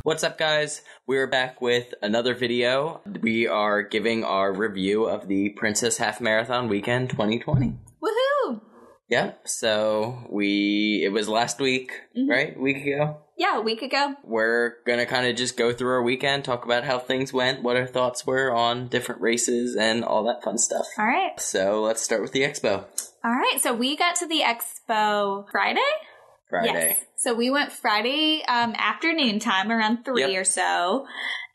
What's up, guys? We're back with another video. We are giving our review of the Princess Half Marathon Weekend 2020. Woohoo! Yep, so it was last week, right? A week ago? Yeah, a week ago. We're gonna kind of just go through our weekend, talk about how things went, what our thoughts were on different races, and all that fun stuff. All right. So let's start with the Expo. All right, so we got to the Expo Friday? Friday. Yes. So we went Friday afternoon time, around 3 or so,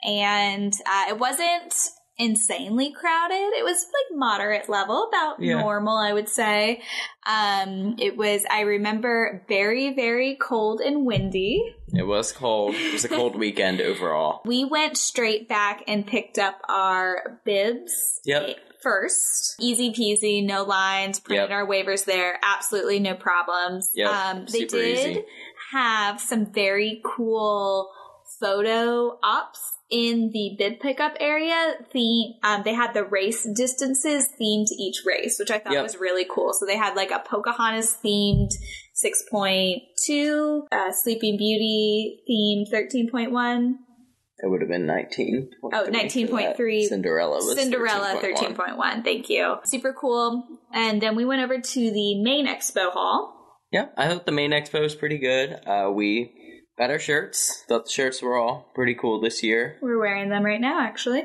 and it wasn't insanely crowded. It was like moderate level, about normal, I would say. It was, I remember, very, very cold and windy. It was cold. It was a cold weekend overall. We went straight back and picked up our bibs. Yep. First. Easy peasy, no lines, printed our waivers there, absolutely no problems. Yep, they super did easy. Have some very cool photo ops in the bid pickup area. They had the race distances themed to each race, which I thought was really cool. So they had like a Pocahontas themed 6.2, Sleeping Beauty themed 13.1. It would have been 19. Oh, 19.3. Cinderella was 13.1. Thank you. Super cool. And then we went over to the main expo hall. Yeah, I thought the main expo was pretty good. We got our shirts. Thought the shirts were all pretty cool this year. We're wearing them right now, actually.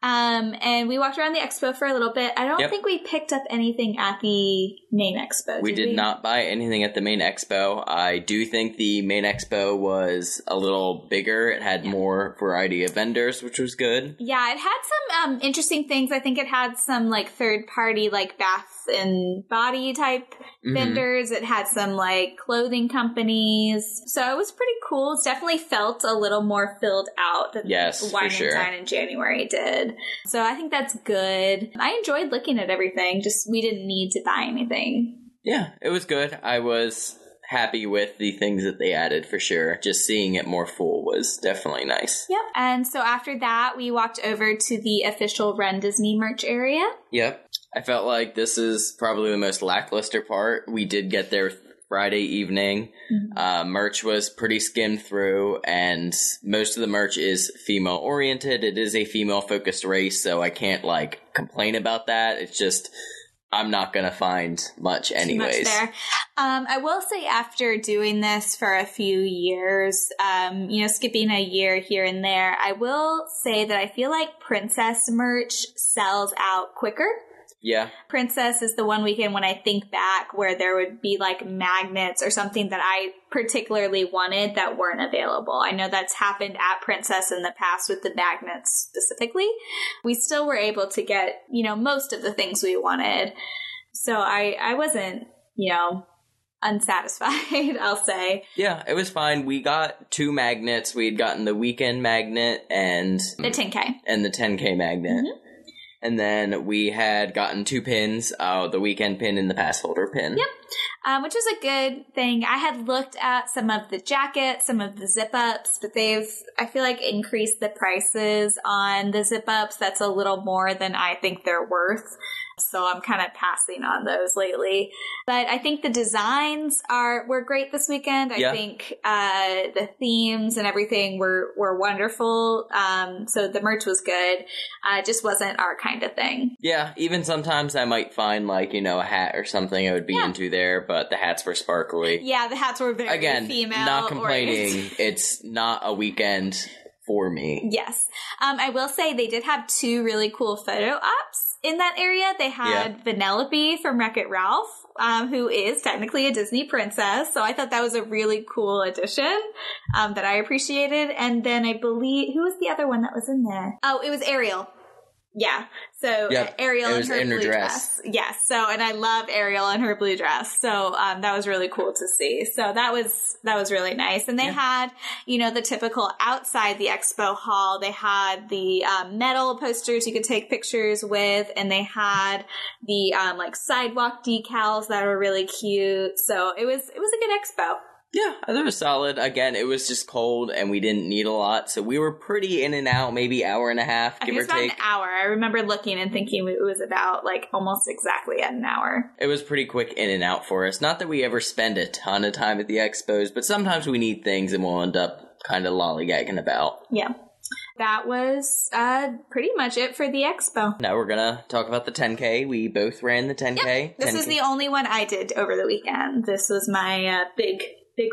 And we walked around the expo for a little bit. I don't think we picked up anything at the main expo. We did not buy anything at the main expo. I do think the main expo was a little bigger. It had more variety of vendors, which was good. Yeah, it had some interesting things. I think it had some like third party like bath and body type vendors. It had some like clothing companies. So it was pretty cool. It's definitely felt a little more filled out than Wine and Dine in January did. So I think that's good. I enjoyed looking at everything. Just we didn't need to buy anything. Yeah, it was good. I was happy with the things that they added for sure. Just seeing it more full was definitely nice. Yep. And so after that, we walked over to the official RunDisney merch area. Yep. I felt like this is probably the most lackluster part. We did get there Friday evening. Merch was pretty skimmed through, and most of the merch is female oriented. It is a female focused race, so I can't like complain about that. It's just I'm not gonna find much anyways. Much there. I will say after doing this for a few years, skipping a year here and there, I will say that I feel like princess merch sells out quicker. Yeah. Princess is the one weekend when I think back where there would be like magnets or something that I particularly wanted that weren't available. I know that's happened at Princess in the past with the magnets specifically. We still were able to get, most of the things we wanted. So I wasn't, unsatisfied, I'll say. Yeah, it was fine. We got 2 magnets. We had gotten the weekend magnet and the 10K. And the 10K magnet. And then we had gotten 2 pins, the weekend pin and the pass holder pin. Yep, which was a good thing. I had looked at some of the jackets, some of the zip-ups, but I feel like, increased the prices on the zip-ups. That's a little more than I think they're worth. So I'm kind of passing on those lately. But I think the designs were great this weekend. I think the themes and everything were wonderful. So the merch was good. It just wasn't our kind of thing. Yeah, even sometimes I might find like, a hat or something I would be into there, but the hats were sparkly. Yeah, the hats were very female. Not complaining. It's not a weekend for me. Yes. I will say they did have 2 really cool photo ops in that area. They had Vanellope from Wreck-It Ralph, who is technically a Disney princess. So I thought that was a really cool addition that I appreciated. And then I believe, who was the other one that was in there? Oh, it was Ariel. Yeah. So Ariel in her blue dress. Yes. So, and I love Ariel in her blue dress. So, that was really cool to see. So that was really nice. And they had, the typical outside the expo hall, they had the, metal posters you could take pictures with, and they had the, sidewalk decals that were really cute. So it was a good expo. Yeah, I thought it was solid. Again, it was just cold and we didn't need a lot. So we were pretty in and out, maybe hour and a half, give or take. It was about an hour. I remember looking and thinking it was about almost exactly an hour. It was pretty quick in and out for us. Not that we ever spend a ton of time at the expos, but sometimes we need things and we'll end up kind of lollygagging about. Yeah. That was pretty much it for the expo. Now we're going to talk about the 10K. We both ran the 10K. Yep. This 10K. is the only one I did over the weekend. This was my big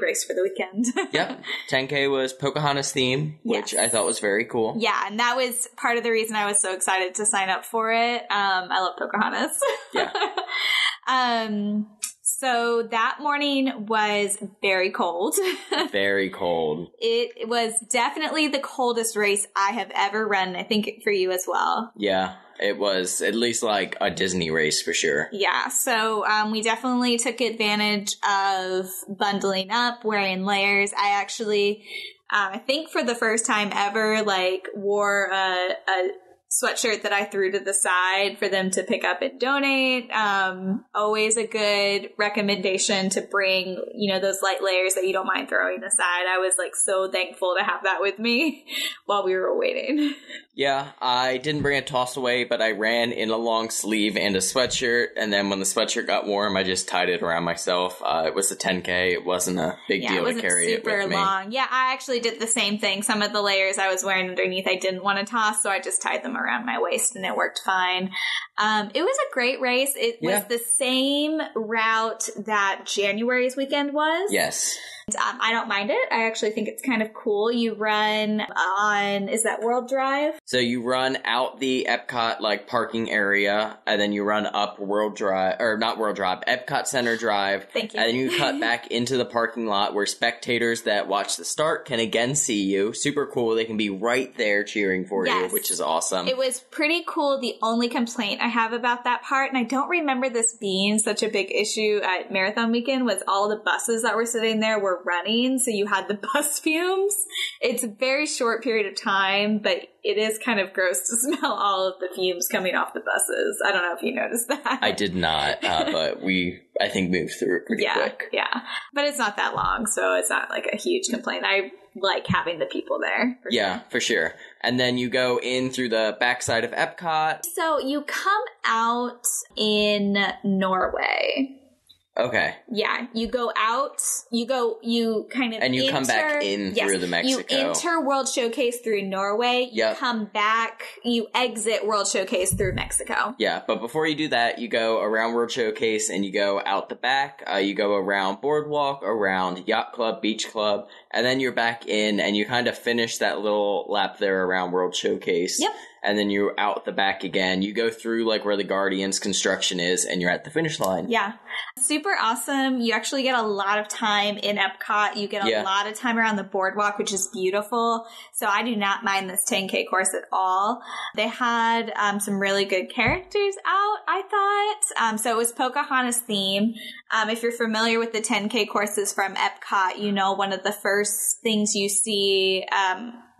race for the weekend. Yep. 10K was Pocahontas theme, which I thought was very cool. Yeah, and that was part of the reason I was so excited to sign up for it. I love Pocahontas. Yeah. So that morning was very cold. Very cold. It was definitely the coldest race I have ever run, I think for you as well. Yeah, it was at least like a Disney race for sure. Yeah, so we definitely took advantage of bundling up, wearing layers. I actually, I think for the first time ever, like wore a sweatshirt that I threw to the side for them to pick up and donate. Always a good recommendation to bring, those light layers that you don't mind throwing aside. I was like so thankful to have that with me while we were waiting. Yeah, I didn't bring a toss away, but I ran in a long sleeve and a sweatshirt, and then when the sweatshirt got warm, I just tied it around myself. It was a 10K. It wasn't a big deal to carry it with me. Super long. Yeah, I actually did the same thing. Some of the layers I was wearing underneath I didn't want to toss, so I just tied them around my waist, and it worked fine. It was a great race. It was the same route that January's weekend was. Yes. I don't mind it. I actually think it's kind of cool. You run on, is that World Drive? So you run out the Epcot parking area, and then you run up World Drive, or not World Drive, Epcot Center Drive. Thank you. And then you cut back into the parking lot where spectators that watch the start can again see you. Super cool. They can be right there cheering for you, which is awesome. It was pretty cool. The only complaint I have about that part, and I don't remember this being such a big issue at Marathon Weekend, was all the buses that were sitting there were running, so you had the bus fumes. It's a very short period of time, but it is kind of gross to smell all of the fumes coming off the buses. I don't know if you noticed that. I did not, but we, I think, moved through it pretty quick. Yeah, but it's not that long, so it's not like a huge complaint. I like having the people there. For sure. And then you go in through the backside of Epcot. So you come out in Norway. Okay. Yeah, you go out, you kind of and you come back in through the Mexico. You enter World Showcase through Norway, you come back, you exit World Showcase through Mexico. Yeah, but before you do that, you go around World Showcase and you go out the back, you go around Boardwalk, around Yacht Club, Beach Club, and then you're back in and you kind of finish that little lap there around World Showcase. Yep. And then you're out the back again. You go through where the Guardians construction is and you're at the finish line. Yeah. Super awesome. You actually get a lot of time in Epcot. You get a lot of time around the boardwalk, which is beautiful. So I do not mind this 10K course at all. They had some really good characters out, I thought. So it was Pocahontas theme. If you're familiar with the 10K courses from Epcot, one of the first things you see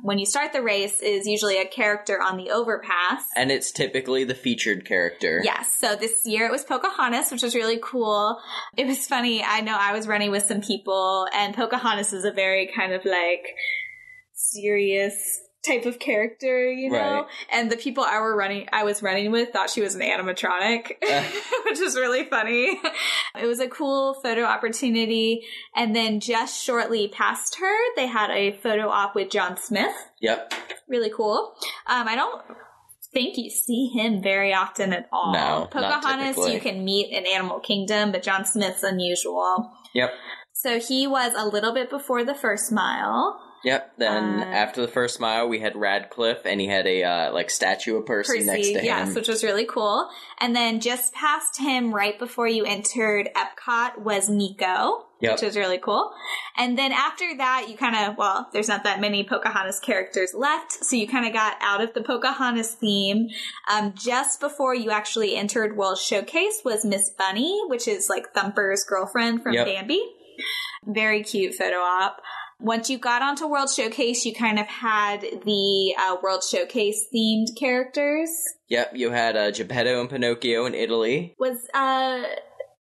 when you start the race is usually a character on the overpass. And it's typically the featured character. Yes. So this year it was Pocahontas, which was really cool. It was funny. I know I was running with some people, and Pocahontas is a very kind of serious type of character, Right. And the people I was running with thought she was an animatronic, which is really funny. It was a cool photo opportunity. And then just shortly past her, they had a photo op with John Smith. Yep. Really cool. I don't think you see him very often at all. No, Pocahontas, you can meet in Animal Kingdom, but John Smith's unusual. Yep. So he was a little bit before the first mile. Yep. Then after the first mile, we had Radcliffe, and he had a statue of Percy next to him. Yes, which was really cool. And then just past him, right before you entered Epcot, was Nico, which was really cool. And then after that, you kind of, there's not that many Pocahontas characters left, so you kind of got out of the Pocahontas theme. Just before you actually entered World Showcase was Miss Bunny, which is Thumper's girlfriend from Bambi. Very cute photo op. Once you got onto World Showcase, you kind of had the World Showcase themed characters. Yep, you had Geppetto and Pinocchio in Italy. Was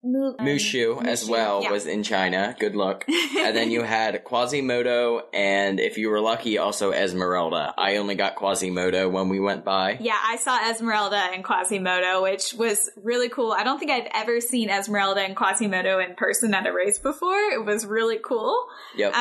Mushu as well was in China. Good luck. And then you had Quasimodo, and if you were lucky, also Esmeralda. I only got Quasimodo when we went by. Yeah, I saw Esmeralda and Quasimodo, which was really cool. I don't think I've ever seen Esmeralda and Quasimodo in person at a race before. It was really cool. Yep.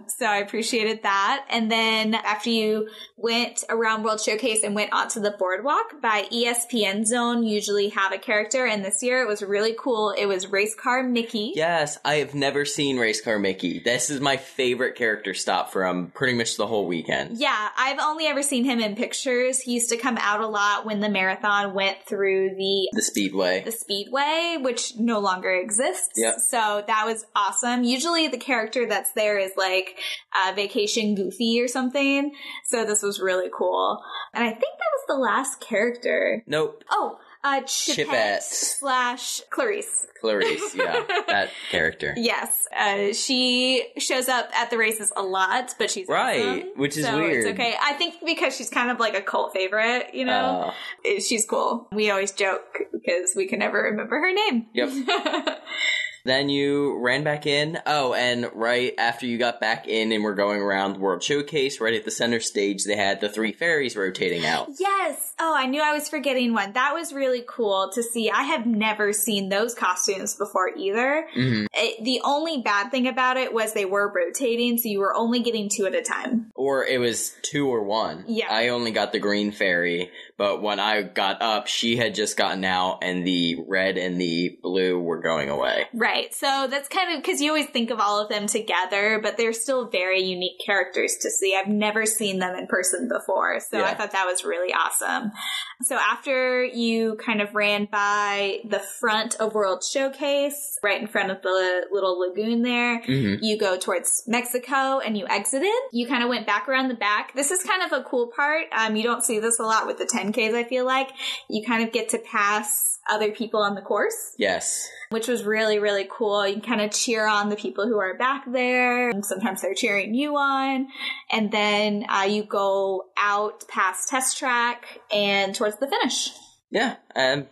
So I appreciated that. And then after you went around World Showcase and went onto the boardwalk, by ESPN Zone usually have a character, and this year it was really cool. It was Race Car Mickey. Yes, I have never seen Race Car Mickey. This is my favorite character stop from pretty much the whole weekend. Yeah, I've only ever seen him in pictures. He used to come out a lot when the marathon went through the Speedway. The Speedway, which no longer exists. Yep. So that was awesome. Usually the character that's there is like Vacation Goofy or something. So this was really cool. And I think that was the last character. Nope. Oh, Chipette / Clarisse. Clarisse, yeah, that character. Yes, she shows up at the races a lot, but she's right, awesome, which is so weird. It's okay. I think because she's kind of like a cult favorite, you know, she's cool. We always joke because we can never remember her name. Yep. Then you ran back in. Oh, and right after you got back in and were going around World Showcase, right at the center stage, they had the 3 fairies rotating out. Yes. Oh, I knew I was forgetting one. That was really cool to see. I have never seen those costumes before either. Mm-hmm. The only bad thing about it was they were rotating, so you were only getting 2 at a time. Or it was 2 or 1. Yeah. I only got the green fairy, but when I got up, she had just gotten out, and the red and the blue were going away. Right. So that's kind of because you always think of all of them together, but they're still very unique characters to see. I've never seen them in person before, so I thought that was really awesome. So after you kind of ran by the front of World Showcase, right in front of the little lagoon there, you go towards Mexico and you exited. You kind of went back around the back. This is kind of a cool part. You don't see this a lot with the 10Ks, I feel like. You kind of get to pass other people on the course. Yes. Which was really, really cool. You can kind of cheer on the people who are back there. And sometimes they're cheering you on. And then you go out past Test Track and towards the finish. Yeah,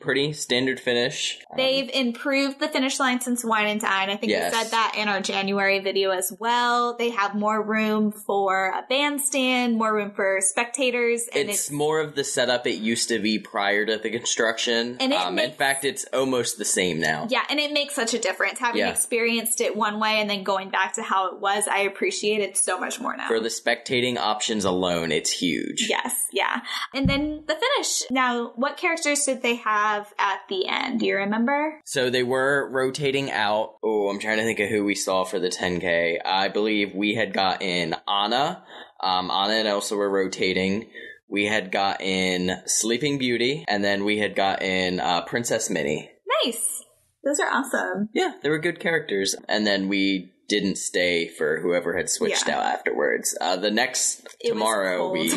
pretty standard finish. They've improved the finish line since Wine and Dine. I think we said that in our January video as well. They have more room for a bandstand, more room for spectators. And it's more of the setup it used to be prior to the construction. And in fact, it's almost the same now. Yeah, and it makes such a difference. Having experienced it one way and then going back to how it was, I appreciate it so much more now. For the spectating options alone, it's huge. Yes, yeah. And then the finish. Now, what characters did they have at the end? Do you remember? So they were rotating out. Oh, I'm trying to think of who we saw for the 10K. I believe we had gotten Anna. Anna and Elsa were rotating. We had gotten Sleeping Beauty, and then we had gotten Princess Minnie. Nice. Those are awesome. Yeah, they were good characters. And then we didn't stay for whoever had switched out afterwards. The next tomorrow we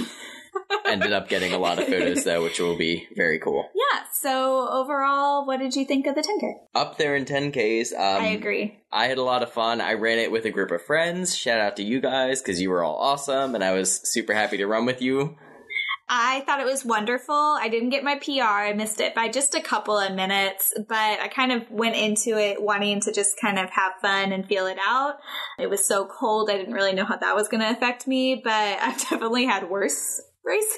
ended up getting a lot of photos, though, which will be very cool. Yeah, so overall, what did you think of the 10K? Up there in 10Ks. I agree. I had a lot of fun. I ran it with a group of friends. Shout out to you guys, because you were all awesome, and I was super happy to run with you. I thought it was wonderful. I didn't get my PR. I missed it by just a couple of minutes, but I kind of went into it wanting to just kind of have fun and feel it out. It was so cold, I didn't really know how that was going to affect me, but I've definitely had worse races.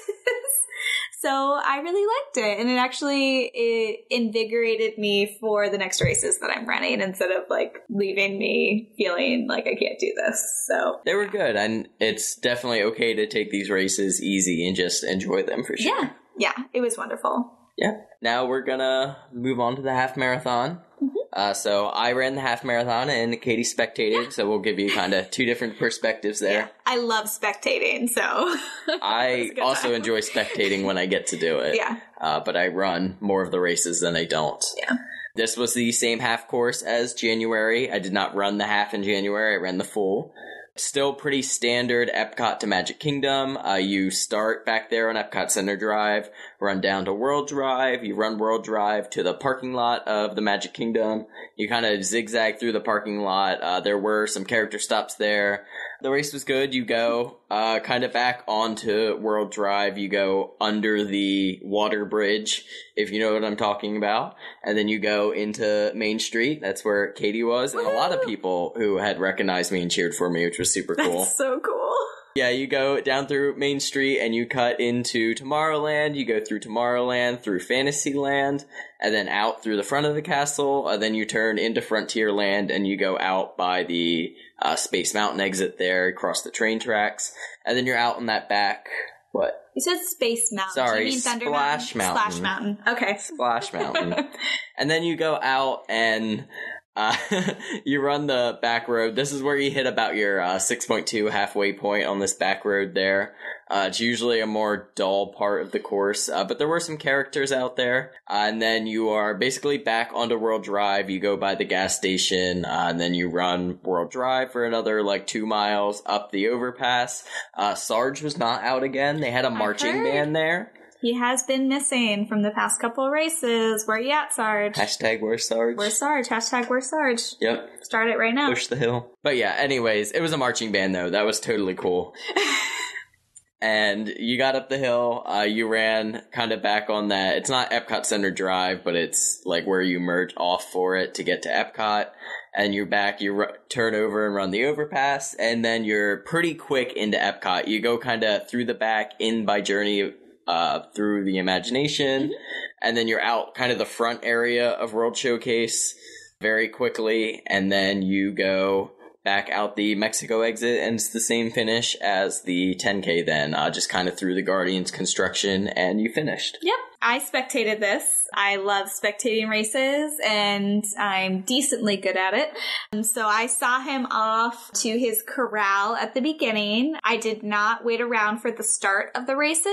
So I really liked it, and it invigorated me for the next races that I'm running instead of like leaving me feeling like I can't do this. So they were good, and it's definitely okay to take these races easy and just enjoy them for sure. Yeah, it was wonderful. Yeah. Now we're gonna move on to the half marathon. So I ran the half marathon and Katie spectated, so we'll give you kind of 2 different perspectives there. Yeah, I love spectating, so I also enjoy spectating when I get to do it. Yeah. But I run more of the races than I don't. Yeah. This was the same half course as January. I did not run the half in January, I ran the full. Still pretty standard Epcot to Magic Kingdom. You start back there on Epcot Center Drive, run down to World Drive, you run World Drive to the parking lot of the Magic Kingdom. You kind of zigzag through the parking lot. There were some character stops there. The race was good. You go kind of back onto World Drive. You go under the water bridge, if you know what I'm talking about. And then you go into Main Street. That's where Katie was. And a lot of people who had recognized me and cheered for me, which was super cool. That's so cool. Yeah, you go down through Main Street and you cut into Tomorrowland. You go through Tomorrowland, through Fantasyland, and then out through the front of the castle. Then you turn into Frontierland and you go out by the Space Mountain exit there, across the train tracks. And then you're out on that back... What? You said Space Mountain. Sorry, you mean Thunder Splash Mountain. Splash Mountain. Okay. Splash Mountain. And then you go out and... you run the back road. This is where you hit about your 6.2 halfway point on this back road there. It's usually a more dull part of the course, but there were some characters out there. And then you are basically back onto World Drive. You go by the gas station, and then you run World Drive for another 2 miles up the overpass. Sarge was not out again. They had a marching band there. He has been missing from the past couple of races. Where you at, Sarge? Hashtag where's Sarge? Where's Sarge? Hashtag where's Sarge? Yep. Start it right now. Push the hill. But yeah, anyways, it was a marching band though. That was totally cool. And you got up the hill, you ran kind of back on that. It's not Epcot Center Drive, but it's where you merge off for it to get to Epcot. And you're back, you turn over and run the overpass, and then you're pretty quick into Epcot. You go kind of through the back, in by Journey through the Imagination, and then you're out kind of the front area of World Showcase very quickly, and then you go back out the Mexico exit, and it's the same finish as the 10K then, just kind of through the Guardians construction, and you finished. Yep. I spectated this. I love spectating races, and I'm decently good at it. And so I saw him off to his corral at the beginning. I did not wait around for the start of the races.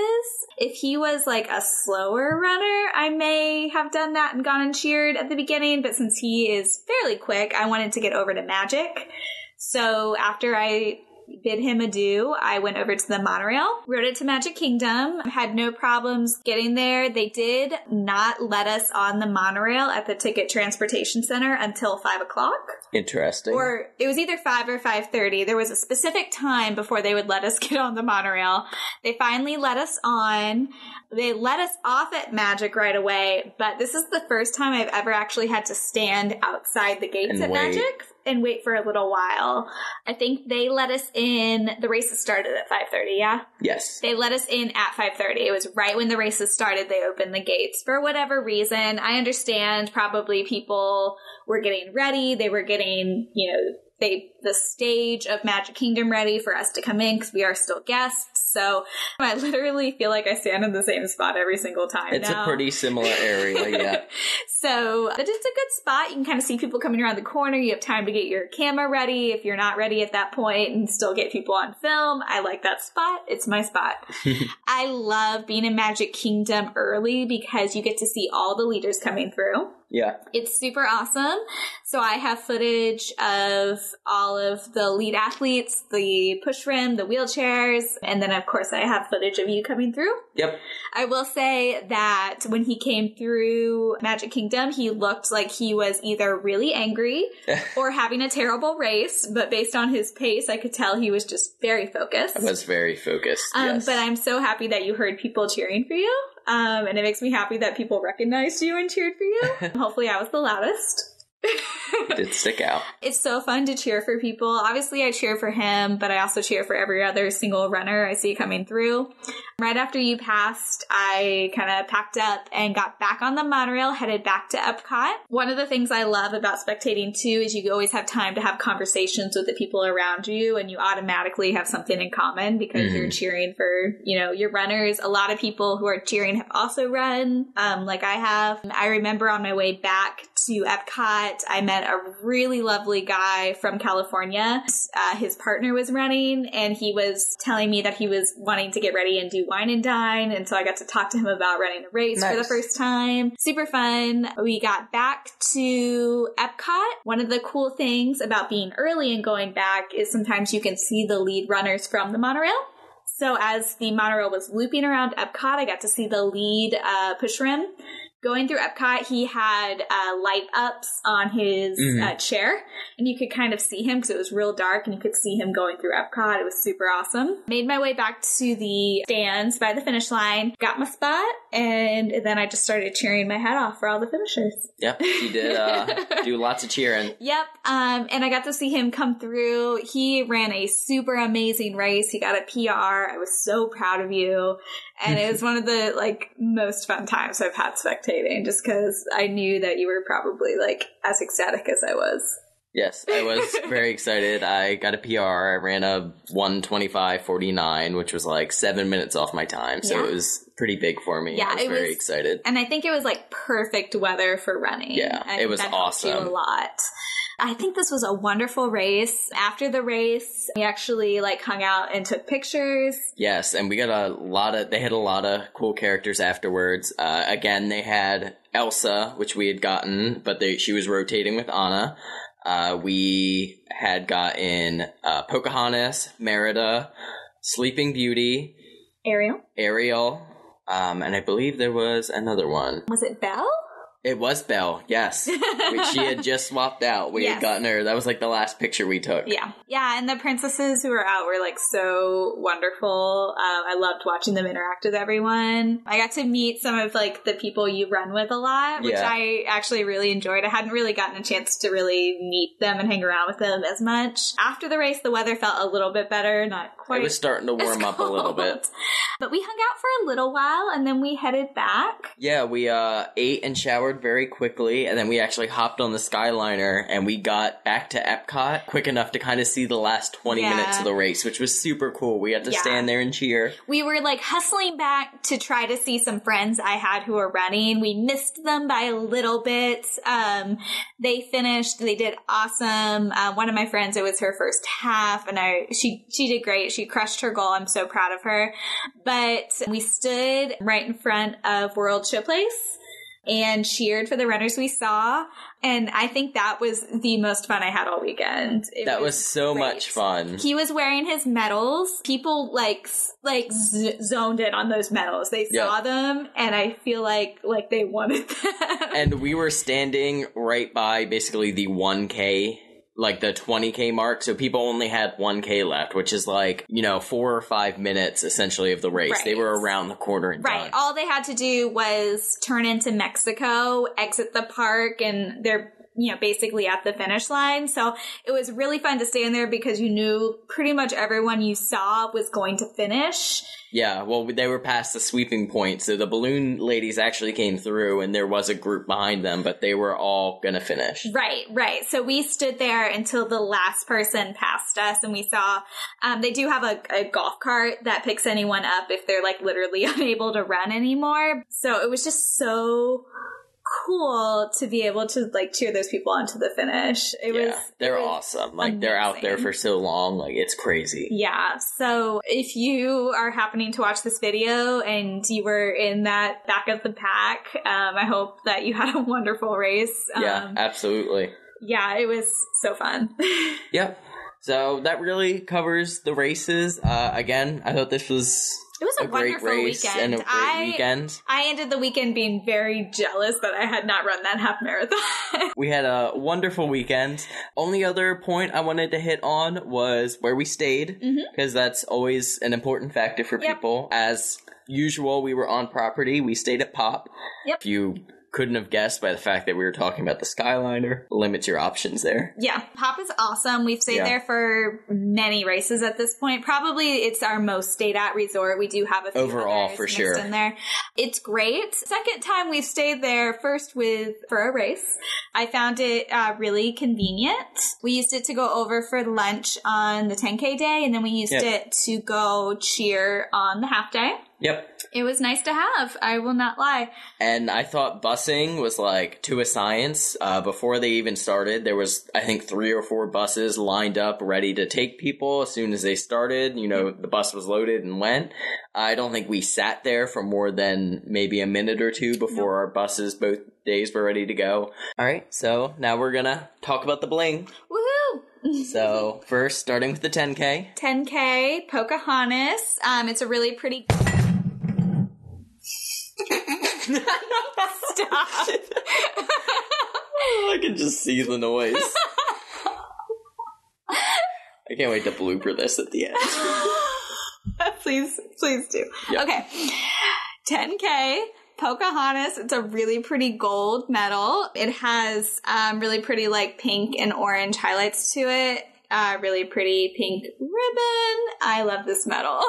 If he was a slower runner, I may have done that and gone and cheered at the beginning, but since he is fairly quick, I wanted to get over to Magic. So after I bid him adieu, I went over to the monorail, rode it to Magic Kingdom, had no problems getting there. They did not let us on the monorail at the Ticket Transportation Center until 5 o'clock. Interesting. Or it was either 5 or 5:30. There was a specific time before they would let us get on the monorail. They finally let us on. They let us off at Magic right away, but this is the first time I've ever actually had to stand outside the gates at Magic and wait for a little while. I think they let us in, the races started at 5:30, yeah? Yes. They let us in at 5:30. It was right when the races started, they opened the gates. For whatever reason, I understand probably people were getting ready, they were getting, the stage of Magic Kingdom ready for us to come in because we are still guests. So I literally feel like I stand in the same spot every single time. It's a pretty similar area, yeah. So but it's a good spot. You can kind of see people coming around the corner. You have time to get your camera ready if you're not ready at that point and still get people on film. I like that spot. It's my spot. I love being in Magic Kingdom early because you get to see all the leaders coming through. Yeah. It's super awesome. So I have footage of all of the lead athletes, the push rim, the wheelchairs, and then of course I have footage of you coming through. Yep. I will say that when he came through Magic Kingdom, he looked like he was either really angry or having a terrible race, but based on his pace, I could tell he was just very focused. I was very focused, yes. But I'm so happy that you heard people cheering for you. And it makes me happy that people recognized you and cheered for you. Hopefully I was the loudest. It did stick out. It's so fun to cheer for people. Obviously, I cheer for him, but I also cheer for every other single runner I see coming through. Right after you passed, I kind of packed up and got back on the monorail, headed back to Epcot. One of the things I love about spectating, too, is you always have time to have conversations with the people around you, and you automatically have something in common because you're cheering for, your runners. A lot of people who are cheering have also run, like I have. I remember on my way back to Epcot, I met a really lovely guy from California. His partner was running, and he was telling me that he was wanting to get ready and do wine and dine, and so I got to talk to him about running a race for the first time. Super fun. We got back to Epcot. One of the cool things about being early and going back is sometimes you can see the lead runners from the monorail. So as the monorail was looping around Epcot, I got to see the lead push rim going through Epcot, he had light ups on his chair, and you could kind of see him because it was real dark, and you could see him going through Epcot. It was super awesome. Made my way back to the stands by the finish line, got my spot, and then I just started cheering my head off for all the finishers. Yep, you did do lots of cheering. Yep, and I got to see him come through. He ran a super amazing race. He got a PR. I was so proud of you. And it was one of the, like, most fun times I've had spectating, just because I knew that you were probably, like, as ecstatic as I was. Yes, I was very excited. I got a PR. I ran a 1:25:49, which was, like, 7 minutes off my time. So it was pretty big for me. Yeah, I was very excited. And I think it was, like, perfect weather for running. Yeah, it was awesome. Helped you a lot. I think this was a wonderful race. After the race, we actually like hung out and took pictures. Yes, and we got they had a lot of cool characters afterwards. Again, they had Elsa, which we had gotten, but she was rotating with Anna. We had gotten Pocahontas, Merida, Sleeping Beauty, Ariel, and I believe there was another one. Was it Belle? It was Belle, yes. She had just swapped out. We had gotten her. That was like the last picture we took. Yeah. Yeah, and the princesses who were out were like so wonderful. I loved watching them interact with everyone. I got to meet some of like the people you run with a lot, which I actually really enjoyed. I hadn't really gotten a chance to really meet them and hang around with them as much. After the race, the weather felt a little bit better, not quite. It was starting to warm up a little bit. But we hung out for a little while, and then we headed back. Yeah, we ate and showered very quickly, and then we actually hopped on the Skyliner, and we got back to Epcot quick enough to kind of see the last 20 minutes of the race, which was super cool. We got to stand there and cheer. We were like hustling back to try to see some friends I had who were running. We missed them by a little bit. They finished. They did awesome. One of my friends, it was her first half, and she did great. She crushed her goal. I'm so proud of her. But we stood right in front of World Showplace and cheered for the runners we saw. And I think that was the most fun I had all weekend. That was so much fun. He was wearing his medals. People zoned in on those medals. They saw them, and I feel like they wanted them. And we were standing right by basically the 1K, like the 20K mark, so people only had 1K left, which is 4 or 5 minutes essentially of the race. Right. They were around the corner and done. All they had to do was turn into Mexico, exit the park, and they're basically at the finish line. So it was really fun to stand there because you knew pretty much everyone you saw was going to finish. Yeah, well, they were past the sweeping point, so the balloon ladies actually came through, and there was a group behind them, but they were all gonna finish. Right. So we stood there until the last person passed us, and we saw, they do have a golf cart that picks anyone up if they're, literally unable to run anymore. So it was just so cool to be able to cheer those people onto the finish. They're awesome. They're out there for so long. It's crazy. Yeah. So if you are happening to watch this video and you were in that back of the pack, I hope that you had a wonderful race. Yeah, absolutely. Yeah, it was so fun. Yep. So that really covers the races. Again, I thought this was a wonderful great race weekend. And a great weekend. I ended the weekend being very jealous that I had not run that half marathon. We had a wonderful weekend. Only other point I wanted to hit on was where we stayed, because that's always an important factor for people. As usual, we were on property. We stayed at Pop. Yep. If you couldn't have guessed by the fact that we were talking about the Skyliner, limits your options there. Yeah, Pop is awesome. We've stayed there for many races at this point. Probably it's our most stayed at resort. We do have a few overall for sure in there. It's great. Second time we've stayed there, first for a race. I found it really convenient. We used it to go over for lunch on the 10K day, and then we used it to go cheer on the half day. Yep. It was nice to have. I will not lie. And I thought busing was to a science. Before they even started, there was, I think, 3 or 4 buses lined up ready to take people as soon as they started. The bus was loaded and went. I don't think we sat there for more than maybe a minute or two before our buses both days were ready to go. All right. So now we're going to talk about the bling. Woohoo! So first, starting with the 10K. 10K, Pocahontas. It's a really pretty... Stop. I can just see the noise. I can't wait to blooper this at the end. Please do. Yep. Okay. 10K. Pocahontas. It's a really pretty gold medal. It has really pretty like pink and orange highlights to it. Really pretty pink ribbon. I love this medal.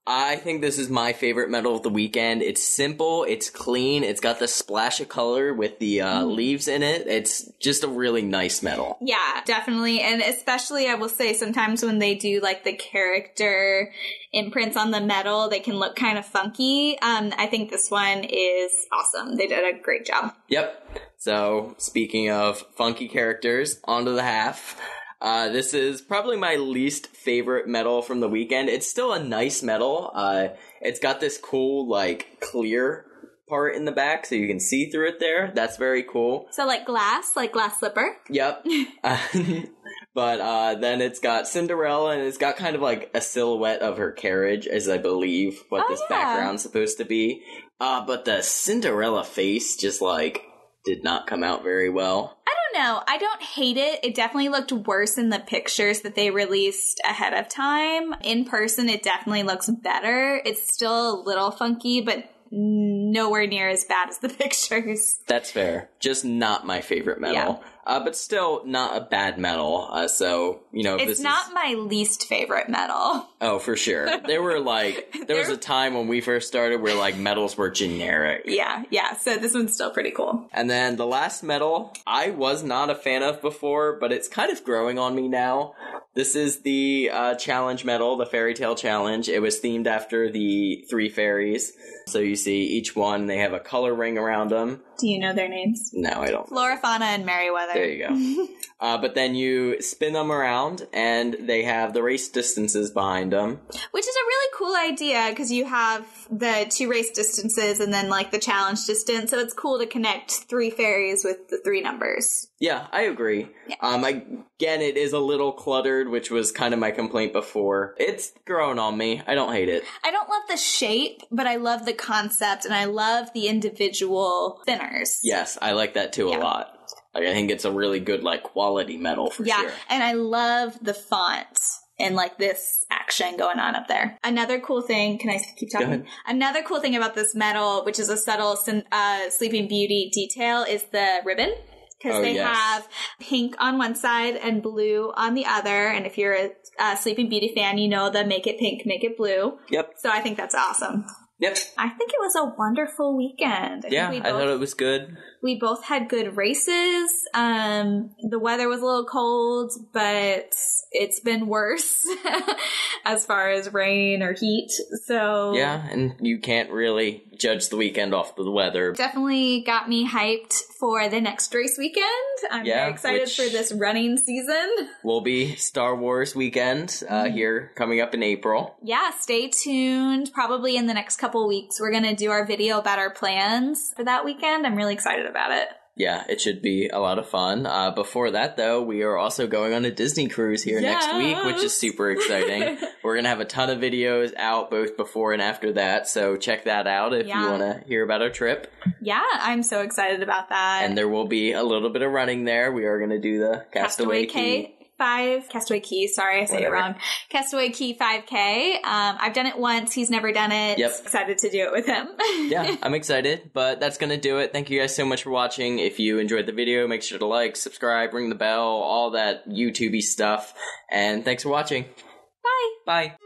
I think this is my favorite medal of the weekend. It's simple, it's clean, it's got the splash of color with the leaves in it. It's just a really nice medal. Yeah, definitely. And especially, I will say, sometimes when they do like the character imprints on the medal, they can look kind of funky. I think this one is awesome. They did a great job. Yep. So, speaking of funky characters, on to the half. This is probably my least favorite medal from the weekend. It's still a nice medal. It's got this cool, like, clear part in the back, so you can see through it there. That's very cool. So, like glass slipper? Yep. But then it's got Cinderella, and it's got kind of like a silhouette of her carriage, as I believe what this background's supposed to be. But the Cinderella face just, like, did not come out very well. I don't know. I don't hate it. It definitely looked worse in the pictures that they released ahead of time. In person, it definitely looks better. It's still a little funky, but nowhere near as bad as the pictures. That's fair. Just not my favorite medal. Yeah. But still not a bad medal. So, you know, it's not my least favorite medal. Oh, for sure. There was a time when we first started where, like, medals were generic. Yeah. So this one's still pretty cool. And then the last medal, I was not a fan of before, but it's kind of growing on me now. This is the challenge medal, the Fairytail challenge. It was themed after the 3 fairies. So you see each one, they have a color ring around them. Do you know their names? No, I don't. Flora, Fauna, and Merryweather. There you go. But then you spin them around, and they have the race distances behind them. Which is a really cool idea, because you have the 2 race distances and then, like, the challenge distance. So it's cool to connect 3 fairies with the 3 numbers. Yeah, I agree. Yeah. Again, it is a little cluttered, which was kind of my complaint before. It's grown on me. I don't hate it. I don't love the shape, but I love the concept, and I love the individual thinners. Yes, I like that too a lot. Like, I think it's a really good, like, quality medal for sure. Yeah, and I love the font and, like, this action going on up there. Another cool thing, can I keep talking? Go ahead. Another cool thing about this medal, which is a subtle Sleeping Beauty detail, is the ribbon. Because they have pink on one side and blue on the other. And if you're a Sleeping Beauty fan, you know the make it pink, make it blue. Yep. So I think that's awesome. Yep. I think it was a wonderful weekend. I thought it was good. We both had good races. The weather was a little cold, but it's been worse as far as rain or heat. So yeah, and you can't really judge the weekend off the weather. Definitely got me hyped for the next race weekend. I'm very excited for this running season. Will be Star Wars weekend here coming up in April. Yeah, stay tuned. Probably in the next couple weeks, we're going to do our video about our plans for that weekend. I'm really excited about it. Yeah, it should be a lot of fun. Before that, though, we are also going on a Disney cruise here next week, which is super exciting. We're going to have a ton of videos out both before and after that, so check that out if you want to hear about our trip. Yeah, I'm so excited about that. And there will be a little bit of running there. We are going to do the Castaway Key. Castaway Key, sorry, I say it wrong. Castaway Key 5K. I've done it once. He's never done it. Yep. Excited to do it with him. Yeah, I'm excited, but that's going to do it. Thank you guys so much for watching. If you enjoyed the video, make sure to like, subscribe, ring the bell, all that YouTube-y stuff. And thanks for watching. Bye. Bye.